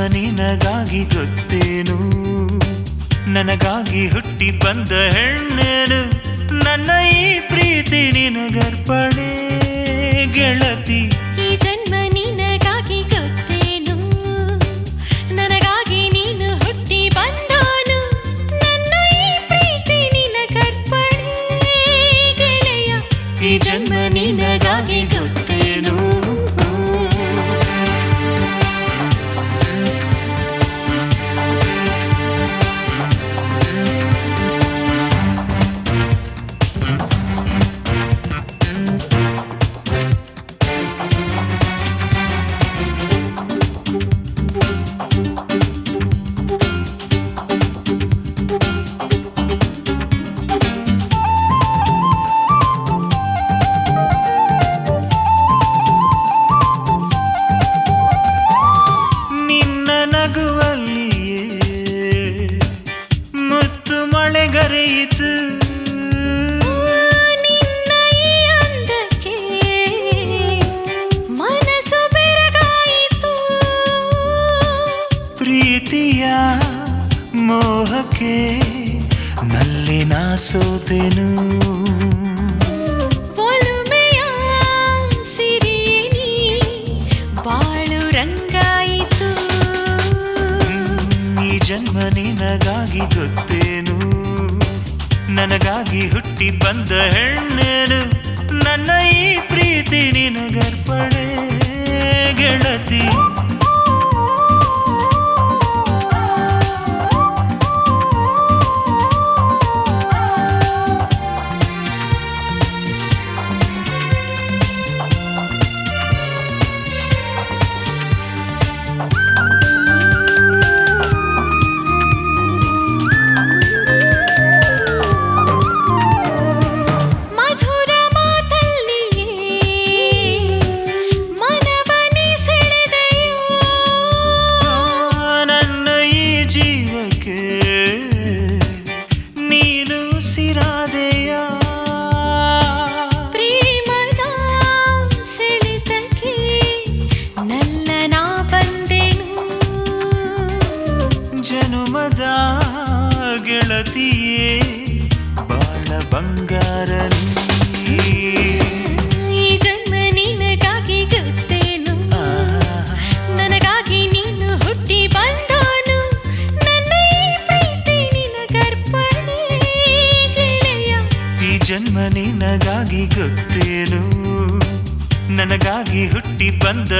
ನಿನಗಾಗಿ ಗೊತ್ತೇನು ನನಗಾಗಿ ಹುಟ್ಟಿ ಬಂದ ಹೆಣ್ಣೇನು ನನ್ನ ಈ ಪ್ರೀತಿ ನಿನಗರ್ಪಣೆ ಗೆಳತಿ ಈ ಜನ್ಮ ನಿನಗಾಗಿ ಗೊತ್ತೇನು ನನಗಾಗಿ ನೀನು ಹುಟ್ಟಿ ಬಂದೋನು ನನ್ನ ಈ ಪ್ರೀತಿ ನಿನಗರ್ಪಣೆ ಗೆಳೆಯ ಈ ಜನ್ಮ ನಿನಗಾಗಿ ಗೊತ್ತೇನು ಮಳೆಗರೆಯಿತು ನಿನ್ನ ಈ ಅಂದಕ್ಕೆ ಮನಸ್ಸು ಬೆರಗಾಯಿತು ಪ್ರೀತಿಯ ಮೋಹಕ್ಕೆ ನಲ್ಲಿನ ಸೋತೆನು ಒಲುಮೆಯ ಸಿರಿಯೇ ನೀ ಬಾಳು ರಂಗಾಯಿತು ಈ ಜನ್ಮ ನಿನಗಾಗಿ ಗೊತ್ತೇನು ನನಗಾಗಿ ಹುಟ್ಟಿ ಬಂದ ಹೆಣ್ಣೇನು ನನ್ನ ಈ ಪ್ರೀತಿ ನಿನಗರ್ಪಣೆ ಗೆಳತಿ ನೀನು ಸಿರಾದೆಯ ಪ್ರೇಮದ ಸೆಳೆತಕ್ಕೆ ನಲ್ಲನ ಬಂದೆನು ಜನುಮದ ಗೆಳತಿಯೇ ಬಾಳ ಬಂಗಾರ ಈ ಜನ್ಮ ನಿನಗಾಗಿ ಗೊತ್ತೇನು ನನಗಾಗಿ ನೀನು ಹುಟ್ಟಿ ಬಂದೋನು ನನ್ನ ಈ ಪ್ರೀತಿ ನಿನಗರ್ಪಣೆ ಗೆಳೆಯ ಈ ಜನ್ಮ ನಿನಗಾಗಿ ಗೊತ್ತೇನು ನನಗಾಗಿ ಹುಟ್ಟಿ ಬಂದ